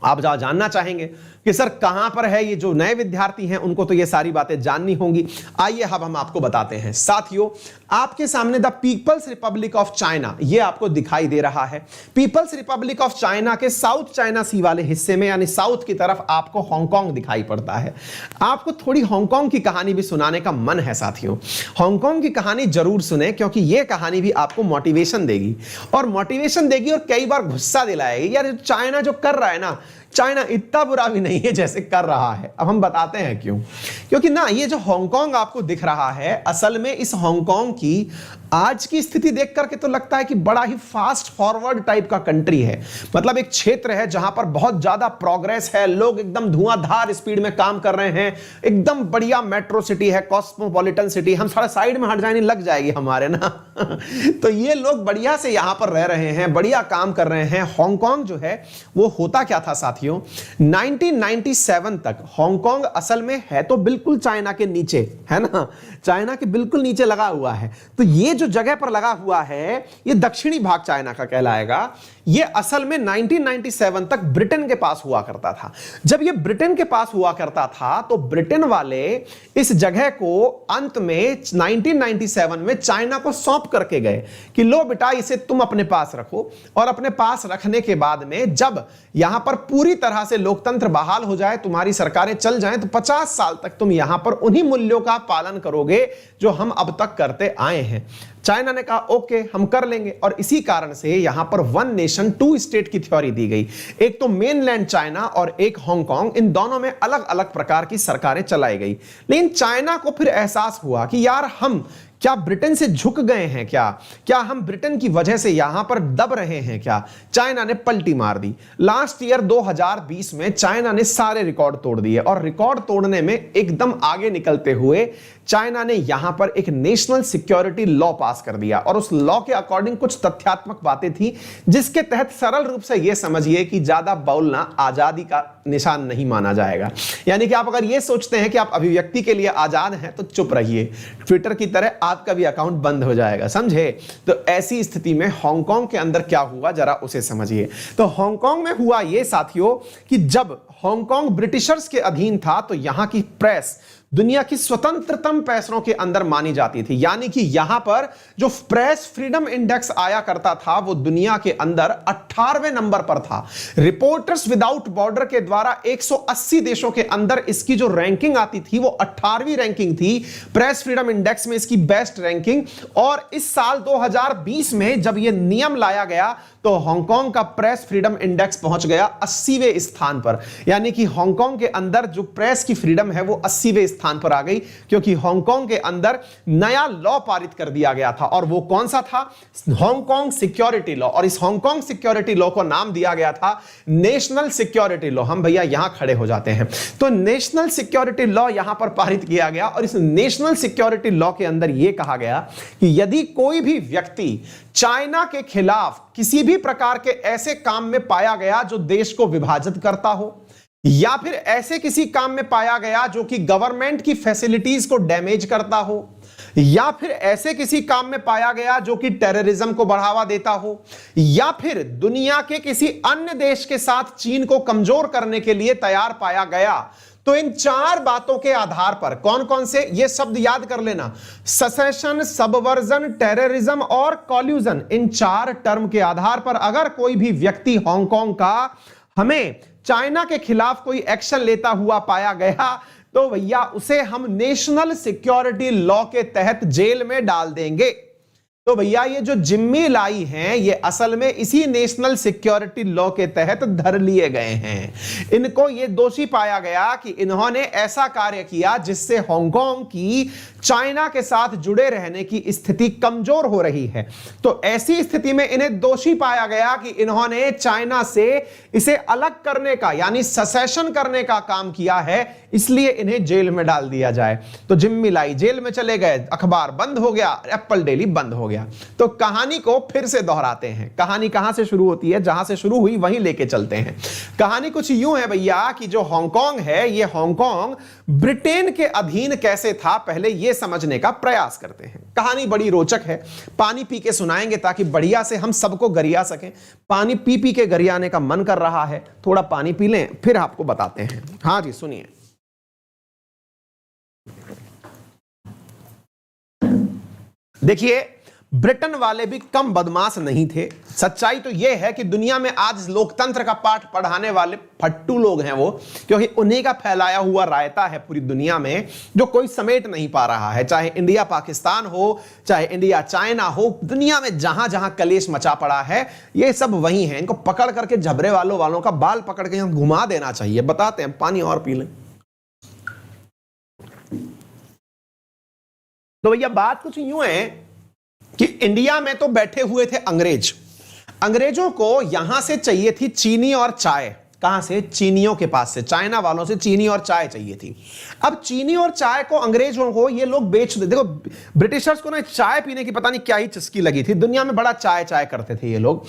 आप जानना चाहेंगे कि सर कहां पर है, ये जो नए विद्यार्थी हैं उनको तो ये सारी बातें जाननी होंगी। आइए अब हम आपको बताते हैं। साथियों, आपके सामने the People's Republic of China ये आपको दिखाई दे रहा है। पीपल्स रिपब्लिक ऑफ चाइना के साउथ चाइना सी वाले हिस्से में यानी साउथ की तरफ आपको हांगकांग दिखाई पड़ता है। आपको थोड़ी हांगकांग की कहानी भी सुनाने का मन है साथियों। हांगकांग की कहानी जरूर सुने क्योंकि यह कहानी भी आपको मोटिवेशन देगी और कई बार गुस्सा दिलाएगी। यार चाइना जो कर रहा है ना, चाइना इतना बुरा भी नहीं है जैसे कर रहा है। अब हम बताते हैं क्यों। क्योंकि ना ये जो हांगकांग आपको दिख रहा है, असल में इस हांगकांग की आज की स्थिति देख करके तो लगता है कि बड़ा ही फास्ट फॉरवर्ड टाइप का कंट्री है। मतलब एक क्षेत्र है जहां पर बहुत ज्यादा प्रोग्रेस है, लोग एकदम धुआंधार स्पीड में काम कर रहे हैं, एकदम बढ़िया मेट्रो सिटी है, कॉस्मोपॉलिटन सिटी। हम थोड़ा साइड में हट जाए, लग जाएगी हमारे ना तो ये लोग बढ़िया से यहां पर रह रहे हैं, बढ़िया काम कर रहे हैं। हांगकांग जो है वो होता क्या था साथियों, 1997 तक हांगकांग असल में है तो बिल्कुल चाइना के नीचे है ना, चाइना के बिल्कुल नीचे लगा हुआ है। तो ये जो जगह पर लगा हुआ है ये दक्षिणी भाग चाइना का कहलाएगा। ये असल में 1997 तक ब्रिटेन के पास हुआ करता था। जब ये ब्रिटेन के पास हुआ करता था तो ब्रिटेन वाले इस जगह को अंत में 1997 में चाइना को सौंप करके गए कि लो बेटा इसे तुम अपने पास रखो। और अपने पास रखने के बाद में जब यहां पर पूरी तरह से लोकतंत्र बहाल हो जाए, तुम्हारी सरकारें चल जाएं, तो 50 साल तक तुम यहां पर उन्हीं मूल्यों का पालन करोगे जो हम अब तक करते आए हैं। चाइना ने कहा ओके हम कर लेंगे और इसी कारण से यहां पर वन नेशन टू स्टेट की थ्योरी दी गई। एक तो मेनलैंड चाइना और एक हांगकांग, इन दोनों में अलग अलग प्रकार की सरकारें चलाई गई। लेकिन चाइना को फिर एहसास हुआ कि यार हम क्या ब्रिटेन से झुक गए हैं, क्या हम ब्रिटेन की वजह से यहां पर दब रहे हैं क्या। चाइना ने पलटी मार दी। लास्ट ईयर 2020 में चाइना ने सारे रिकॉर्ड तोड़ दिए और रिकॉर्ड तोड़ने में एकदम आगे निकलते हुए चाइना ने यहां पर एक नेशनल सिक्योरिटी लॉ पास कर दिया। और उस लॉ के अकॉर्डिंग कुछ तथ्यात्मक बातें थी जिसके तहत सरल रूप से यह समझिए कि ज्यादा बोलना आजादी का निशान नहीं माना जाएगा। यानी कि आप अगर यह सोचते हैं कि आप अभिव्यक्ति के लिए आजाद हैं तो चुप रहिए, ट्विटर की तरह आपका भी अकाउंट बंद हो जाएगा, समझे। तो ऐसी स्थिति में हांगकांग के अंदर क्या हुआ जरा उसे समझिए। तो हांगकांग में हुआ यह साथियों कि जब हांगकांग ब्रिटिशर्स के अधीन था तो यहां की प्रेस दुनिया की स्वतंत्रतम प्रेसों के अंदर मानी जाती थी। यानी कि यहां पर जो प्रेस फ्रीडम इंडेक्स आया करता था वो दुनिया के अंदर 18वें नंबर पर था। रिपोर्टर्स विदाउट बॉर्डर के द्वारा 180 देशों के अंदर इसकी जो रैंकिंग आती थी वो 18वीं रैंकिंग थी। प्रेस फ्रीडम इंडेक्स में इसकी बेस्ट रैंकिंग। और इस साल 2020 में जब यह नियम लाया गया तो हांगकांग का प्रेस फ्रीडम इंडेक्स पहुंच गया 80वें स्थान पर। यानी कि हांगकांग के अंदर जो प्रेस की फ्रीडम है वो 80वें स्थान पर आ गई, क्योंकि हांगकांग के अंदर नया लॉ पारित कर दिया गया था। और वो कौन सा था? Hong Kong security law. और इस हांगकांग सिक्योरिटी लॉ को नाम दिया गया था नेशनल सिक्योरिटी लॉ। हम भैया यहां खड़े हो जाते हैं। तो नेशनल सिक्योरिटी लॉ यहां पर पारित किया गया और इस नेशनल सिक्योरिटी लॉ के अंदर यह कहा गया कि यदि कोई भी व्यक्ति चाइना के खिलाफ किसी भी प्रकार के ऐसे काम में पाया गया जो देश को विभाजित करता हो, या फिर ऐसे किसी काम में पाया गया जो कि गवर्नमेंट की फैसिलिटीज को डैमेज करता हो, या फिर ऐसे किसी काम में पाया गया जो कि टेररिज्म को बढ़ावा देता हो, या फिर दुनिया के किसी अन्य देश के साथ चीन को कमजोर करने के लिए तैयार पाया गया, तो इन चार बातों के आधार पर कौन कौन से, ये शब्द याद कर लेना, सेसेशन, सबवर्जन, टेररिज्म और कॉल्यूजन, इन चार टर्म के आधार पर अगर कोई भी व्यक्ति हांगकांग का हमें चाइना के खिलाफ कोई एक्शन लेता हुआ पाया गया तो भैया उसे हम नेशनल सिक्योरिटी लॉ के तहत जेल में डाल देंगे। तो भैया ये जो जिम्मी लाई हैं ये असल में इसी नेशनल सिक्योरिटी लॉ के तहत धर लिए गए हैं। इनको ये दोषी पाया गया कि इन्होंने ऐसा कार्य किया जिससे हांगकांग की चाइना के साथ जुड़े रहने की स्थिति कमजोर हो रही है। तो ऐसी स्थिति में इन्हें दोषी पाया गया कि इन्होंने चाइना से इसे अलग करने का यानी सेसेशन करने का काम किया है, इसलिए इन्हें जेल में डाल दिया जाए। तो जिम्मी लाई जेल में चले गए, अखबार बंद हो गया, एप्पल डेली बंद हो गया। गया। तो कहानी को फिर से दोहराते हैं। कहानी कहां से शुरू होती है, जहां से शुरू हुई वहीं लेके चलते हैं। कहानी कुछ यूं है भैया कि जो हांगकांग है, ये हांगकांग ब्रिटेन के अधीन कैसे था, पहले यह समझने का प्रयास करते हैं। कहानी बड़ी रोचक है, पानी पी के सुनाएंगे ताकि बढ़िया से हम सबको गरिया सकें। पानी पी पी के गरियाने का मन कर रहा है, थोड़ा पानी पी लें फिर आपको बताते हैं। हाँ जी सुनिए। देखिए, ब्रिटेन वाले भी कम बदमाश नहीं थे। सच्चाई तो यह है कि दुनिया में आज लोकतंत्र का पाठ पढ़ाने वाले फट्टू लोग हैं वो, क्योंकि उन्हीं का फैलाया हुआ रायता है पूरी दुनिया में, जो कोई समेट नहीं पा रहा है। चाहे इंडिया पाकिस्तान हो, चाहे इंडिया चाइना हो, दुनिया में जहां जहां कलेश मचा पड़ा है, ये सब वही है। इनको पकड़ करके झबरे वालों का बाल पकड़ के यहां घुमा देना चाहिए। बताते हैं, पानी और पी लें। तो भैया बात कुछ यूं है कि इंडिया में तो बैठे हुए थे अंग्रेज। अंग्रेजों को यहां से चाहिए थी चीनी और चाय। कहां से? चीनियों के पास से, चाइना वालों से चीनी और चाय चाहिए थी। अब चीनी और चाय को अंग्रेजों को ये लोग बेच दे। देखो, ब्रिटिशर्स को ना चाय पीने की पता नहीं क्या ही चस्की लगी थी। दुनिया में बड़ा चाय चाय करते थे ये लोग।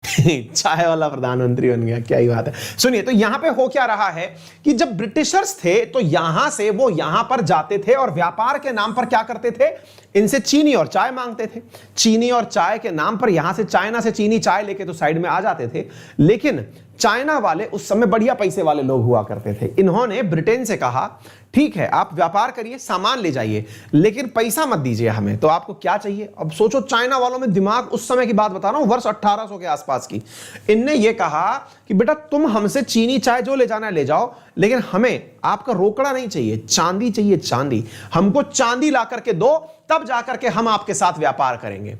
चाय वाला प्रधानमंत्री बन गया, क्या ही बात है। सुनिए, तो यहां पे हो क्या रहा है कि जब ब्रिटिशर्स थे तो यहां से वो यहां पर जाते थे और व्यापार के नाम पर क्या करते थे, इनसे चीनी और चाय मांगते थे। चीनी और चाय के नाम पर यहां से चाइना से चीनी चाय लेके तो साइड में आ जाते थे। लेकिन चाइना वाले उस समय बढ़िया पैसे वाले लोग हुआ करते थे। इन्होंने ब्रिटेन से कहा, ठीक है आप व्यापार करिए, सामान ले जाइए, लेकिन पैसा मत दीजिए हमें। तो आपको क्या चाहिए? अब सोचो, चाइना वालों में दिमाग, उस समय की बात बता रहा हूं, वर्ष 1800 के आसपास की। इनने ये कहा कि बेटा तुम हमसे चीनी चाय जो ले जाना है ले जाओ, लेकिन हमें आपका रोकड़ा नहीं चाहिए, चांदी चाहिए, चांदी। हमको चांदी ला करके दो, तब जाकर के हम आपके साथ व्यापार करेंगे।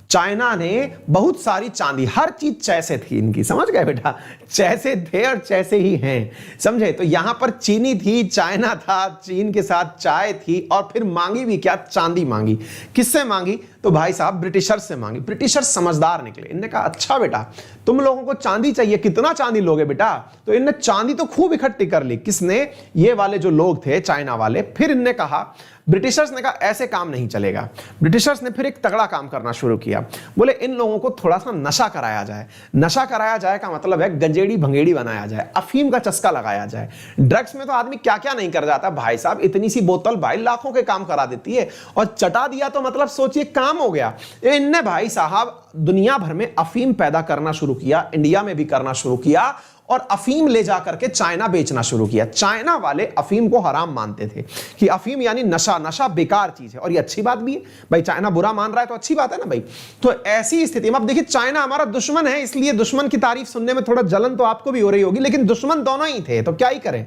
चाइना ने बहुत सारी चांदी, हर चीज चैसे थी इनकी, समझ गए बेटा? चैसे थे और चैसे ही हैं, समझे? तो यहां पर चीनी थी, चाइना था, चीन के साथ चाय थी, और फिर मांगी भी क्या? चांदी मांगी। किससे मांगी? तो भाई साहब ब्रिटिशर्स से मांगी। ब्रिटिशर्स समझदार निकले, इनने कहा अच्छा बेटा तुम लोगों को चांदी चाहिए, कितना चांदी लोगे बेटा? तो इनने चांदी तो खूब इकट्ठी कर ली। किसने? ये वाले जो लोग थे चाइना वाले। फिर इनने कहा, ब्रिटिशर्स ने कहा ऐसे काम नहीं चलेगा। ब्रिटिशर्स ने फिर एक तगड़ा काम करना शुरू किया। बोले इन लोगों को थोड़ा सा नशा कराया जाए। नशा कराया जाए का मतलब है गंजेड़ी भंगेड़ी बनाया जाए, अफीम का चस्का लगाया जाए। ड्रग्स में तो आदमी क्या क्या नहीं कर जाता भाई साहब, इतनी सी बोतल भाई लाखों के काम करा देती है, और चटा दिया तो मतलब सोचिए काम हो गया। इनने भाई साहब दुनिया भर में अफीम पैदा करना शुरू किया, इंडिया में भी करना शुरू किया, और अफीम ले जाकर के चाइना बेचना शुरू किया। चाइना वाले अफीम को हराम मानते थे कि अफीम यानी नशा, नशा बेकार चीज है, और ये अच्छी बात भी है भाई। चाइना बुरा मान रहा है तो अच्छी बात है ना भाई। तो ऐसी स्थिति में अब देखिए, चाइना हमारा दुश्मन है, इसलिए दुश्मन की तारीफ सुनने में थोड़ा जलन तो आपको भी हो रही होगी, लेकिन दुश्मन दोनों ही थे, तो क्या ही करें।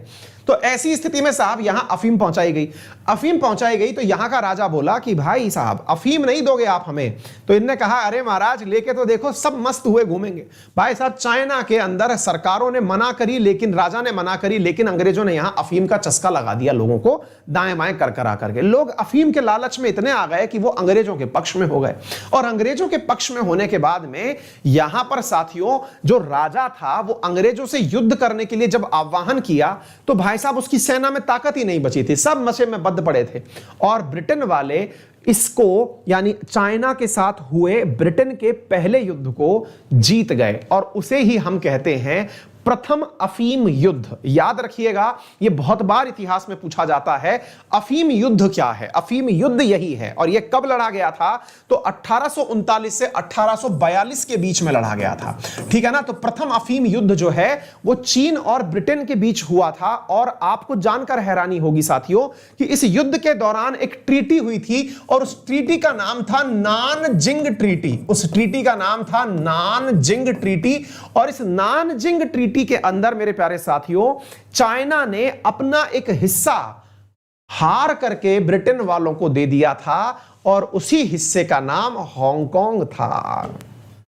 तो ऐसी स्थिति में साहब यहां अफीम पहुंचाई गई। अफीम पहुंचाई गई तो यहां का राजा बोला कि भाई साहब अफीम नहीं दोगे आप हमें? तो इनने कहा अरे महाराज लेके तो देखो, सब मस्त हुए घूमेंगे। भाई साहब चाइना के अंदर सरकारों ने मना करी, लेकिन राजा ने मना करी, लेकिन अंग्रेजों ने यहां अफीम का चस्का लगा दिया लोगों को, दाएं बाएं कर कर आकर के। लोग अफीम के लालच में इतने आ गए कि वो अंग्रेजों के पक्ष में हो गए, और अंग्रेजों के पक्ष में होने के बाद में यहां पर साथियों जो राजा था वो अंग्रेजों से युद्ध करने के लिए जब आह्वान किया तो भाई साहब उसकी सेना में ताकत ही नहीं बची थी, सब नशे में बंद पड़े थे। और ब्रिटेन वाले इसको यानी चाइना के साथ हुए ब्रिटेन के पहले युद्ध को जीत गए, और उसे ही हम कहते हैं प्रथम अफीम युद्ध। याद रखिएगा, यह बहुत बार इतिहास में पूछा जाता है, अफीम युद्ध क्या है? अफीम युद्ध यही है। और यह कब लड़ा गया था? तो 1839 से 1842 के बीच में लड़ा गया था, ठीक है ना। तो प्रथम अफीम युद्ध जो है वो चीन और ब्रिटेन के बीच हुआ था। और आपको जानकर हैरानी होगी साथियों कि इस युद्ध के दौरान एक ट्रीटी हुई थी, और उस ट्रीटी का नाम था नानजिंग ट्रीटी। उस ट्रीटी का नाम था नानजिंग ट्रीटी। और इस नानजिंग ट्रीटी के अंदर मेरे प्यारे साथियों चाइना ने अपना एक हिस्सा हार करके ब्रिटेन वालों को दे दिया था, और उसी हिस्से का नाम हांगकांग था।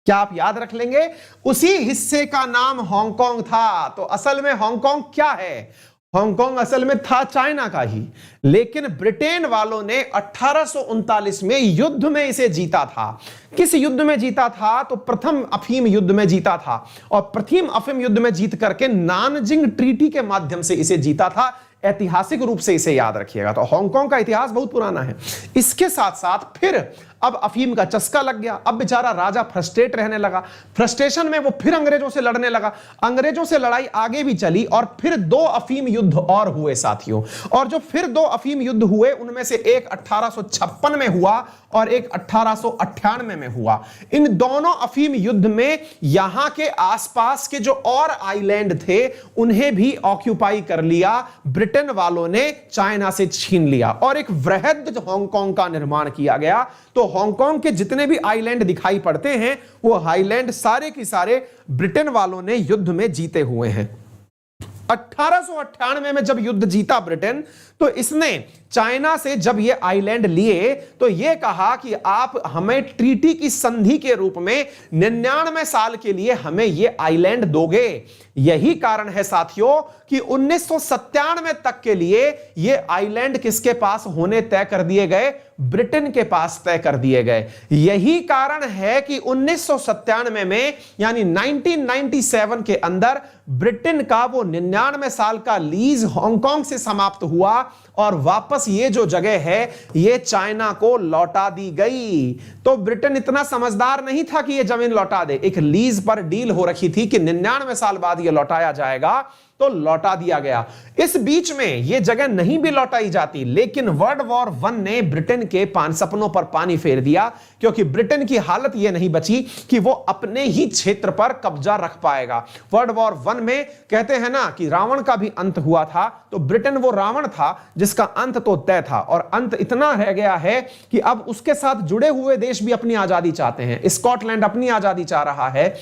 क्या आप याद रख लेंगे? उसी हिस्से का नाम हांगकांग था। तो असल में हांगकांग क्या है? हांगकांग असल में था चाइना का ही, लेकिन ब्रिटेन वालों ने 1839 में युद्ध में इसे जीता था। किस युद्ध में जीता था? तो प्रथम अफीम युद्ध में जीता था, और प्रथम अफीम युद्ध में जीत करके नानजिंग ट्रीटी के माध्यम से इसे जीता था। ऐतिहासिक रूप से इसे याद रखिएगा। तो हांगकांग का इतिहास बहुत पुराना है। इसके साथ साथ फिर अब अफीम का चस्का लग गया, अब बेचारा राजा फ्रस्ट्रेट रहने लगा, फ्रस्ट्रेशन में वो फिर अंग्रेजों से लड़ने लगा, अंग्रेजों से लड़ाई आगे भी चली और फिर 2 अफीम युद्ध और हुए साथियों। और जो फिर 2 अफीम युद्ध हुए उनमें से एक 1856 में हुआ और एक 1898 में हुआ। इन दोनों अफीम युद्ध में यहां के आसपास के जो और आइलैंड थे उन्हें भी ऑक्यूपाई कर लिया, ब्रिटेन वालों ने चाइना से छीन लिया और एक वृहद हांगकांग का निर्माण किया गया। तो हांगकांग के जितने भी आइलैंड दिखाई पड़ते हैं वो आइलैंड सारे के सारे ब्रिटेन वालों ने युद्ध में जीते हुए हैं। 1898 में जब युद्ध जीता ब्रिटेन, तो इसने चाइना से जब ये आइलैंड लिए तो ये कहा कि आप हमें ट्रीटी की संधि के रूप में 99 साल के लिए हमें ये आइलैंड दोगे। यही कारण है साथियों कि 1997 तक के लिए ये आइलैंड किसके पास होने तय कर दिए गए? ब्रिटेन के पास तय कर दिए गए। यही कारण है कि 1997 में यानी 1997 के अंदर ब्रिटेन का वो 99 साल का लीज हांगकांग से समाप्त हुआ और वापस ये जो जगह है ये चाइना को लौटा दी गई। तो ब्रिटेन इतना समझदार नहीं था कि ये जमीन लौटा दे, एक लीज पर डील हो रखी थी कि 99 साल बाद ये लौटाया जाएगा, तो लौटा दिया गया। इस बीच में यह जगह नहीं भी लौटाई जाती, लेकिन वर्ल्ड वॉर 1 ने ब्रिटेन के सपनों पर पानी फेर दिया, क्योंकि ब्रिटेन की हालत यह नहीं बची कि वो अपने ही क्षेत्र पर कब्जा रख पाएगा। वर्ल्ड वॉर 1 में कहते हैं ना कि रावण का भी अंत हुआ था, तो ब्रिटेन वो रावण था जिसका अंत तो तय था और अंत इतना रह गया है कि अब उसके साथ जुड़े हुए देश भी अपनी आजादी चाहते हैं। स्कॉटलैंड अपनी आजादी चाह रहा है,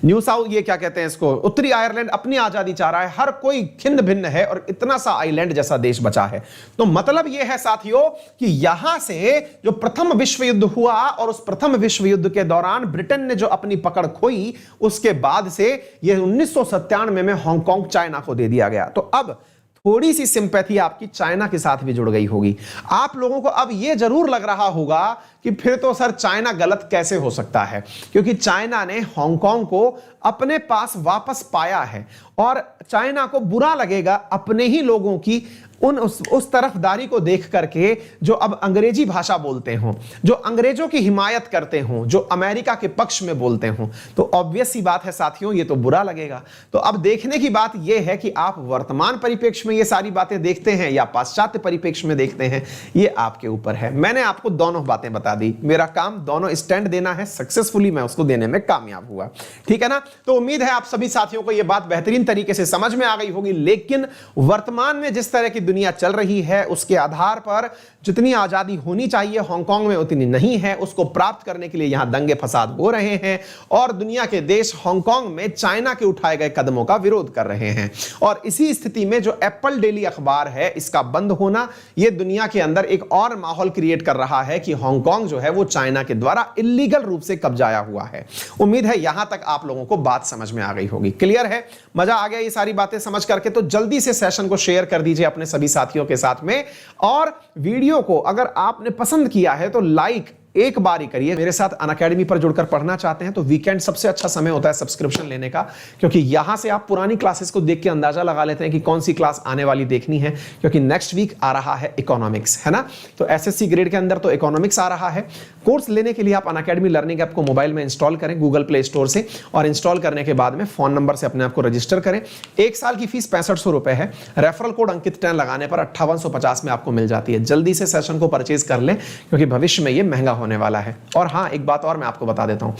न्यू साउथ ये क्या कहते हैं इसको, उत्तरी आयरलैंड अपनी आजादी चाह रहा है, हर कोई खिंद भिन्न है और इतना सा आइलैंड जैसा देश बचा है। तो मतलब यह है साथियों कि यहां से जो प्रथम विश्व युद्ध हुआ और उस प्रथम विश्व युद्ध के दौरान ब्रिटेन ने जो अपनी पकड़ खोई, उसके बाद से यह 1997 में हांगकांग चाइना को दे दिया गया। तो अब थोड़ी सी सिंपैथी आपकी चाइना के साथ भी जुड़ गई होगी। आप लोगों को अब यह जरूर लग रहा होगा कि फिर तो सर चाइना गलत कैसे हो सकता है, क्योंकि चाइना ने हांगकांग को अपने पास वापस पाया है और चाइना को बुरा लगेगा अपने ही लोगों की उस तरफदारी को देख करके जो अब अंग्रेजी भाषा बोलते हों, जो अंग्रेजों की हिमायत करते हों, जो अमेरिका के पक्ष में बोलते हों। तो ऑब्वियस सी बात है साथियों, ये तो बुरा लगेगा। तो अब देखने की बात यह है कि आप वर्तमान परिप्रेक्ष्य में ये सारी बातें देखते हैं या पाश्चात्य परिप्रेक्ष्य में देखते हैं, ये आपके ऊपर है। मैंने आपको दोनों बातें बता दी, मेरा काम दोनों स्टैंड देना है, सक्सेसफुली मैं उसको देने में कामयाब हुआ। ठीक है ना? तो उम्मीद है आप सभी साथियों को यह बात बेहतरीन तरीके से समझ में आ गई होगी। लेकिन वर्तमान में जिस तरह की दुनिया चल रही है उसके आधार पर जितनी आजादी होनी चाहिए हांगकांग में उतनी नहीं है। उसको प्राप्त करने के लिए यहां दंगे फसाद हो रहे हैं और दुनिया के देश हांगकांग में चाइना के उठाए गए कदमों का विरोध कर रहे हैं। और इसी स्थिति में जो एप्पल डेली अखबार है इसका बंद होना यह दुनिया के अंदर एक और माहौल क्रिएट कर रहा है कि हांगकांग जो है वो चाइना के द्वारा इलीगल रूप से कब्जाया हुआ है। उम्मीद है यहां तक आप लोगों को बात समझ में आ गई होगी। क्लियर है? मजा आ गया ये सारी बातें समझ करके? तो जल्दी से सेशन को शेयर कर दीजिए अपने सभी साथियों के साथ में, और वीडियो को अगर आपने पसंद किया है तो लाइक एक बार ही करिए। मेरे साथ अनअकैडमी पर जुड़कर पढ़ना चाहते हैं तो वीकेंड सबसे अच्छा समय होता है सब्सक्रिप्शन लेने का, क्योंकि यहां से आप पुरानी क्लासेस को देख के अंदाजा लगा लेते हैं कि कौन सी क्लास आने वाली देखनी है, क्योंकि नेक्स्ट वीक आ रहा है इकोनॉमिक्स, है ना? तो एसएससी ग्रेड के अंदर तो इकोनॉमिक्स आ रहा है। कोर्स लेने के लिए आप अनअकैडमी लर्निंग ऐप को मोबाइल में इंस्टॉल करें गूगल प्ले स्टोर से, और इंस्टॉल करने के बाद में फोन नंबर से अपने आप को रजिस्टर करें। 1 साल की फीस 6500 रुपए है। रेफरल कोड अंकित 10 लगाने पर 5850 में आपको मिल जाती है। जल्दी से सेशन को परचेज कर लें, क्योंकि भविष्य में ये महंगा होने वाला है। और हाँ, एक बात और मैं आपको बता देता हूं,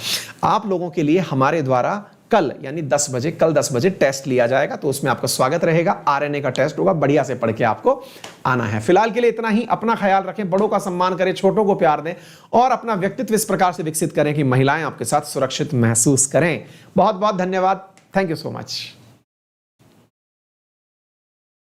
आप लोगों के लिए हमारे द्वारा कल यानी 10 बजे, कल 10 बजे टेस्ट लिया जाएगा, तो उसमें आपका स्वागत रहेगा। आरएनए का टेस्ट होगा, बढ़िया से पढ़ के आपको आना है। फिलहाल के लिए इतना ही। अपना ख्याल रखें, बड़ों का सम्मान करें, छोटों को प्यार दें और अपना व्यक्तित्व इस प्रकार से विकसित करें कि महिलाएं आपके साथ सुरक्षित महसूस करें। बहुत बहुत धन्यवाद। Thank you so much.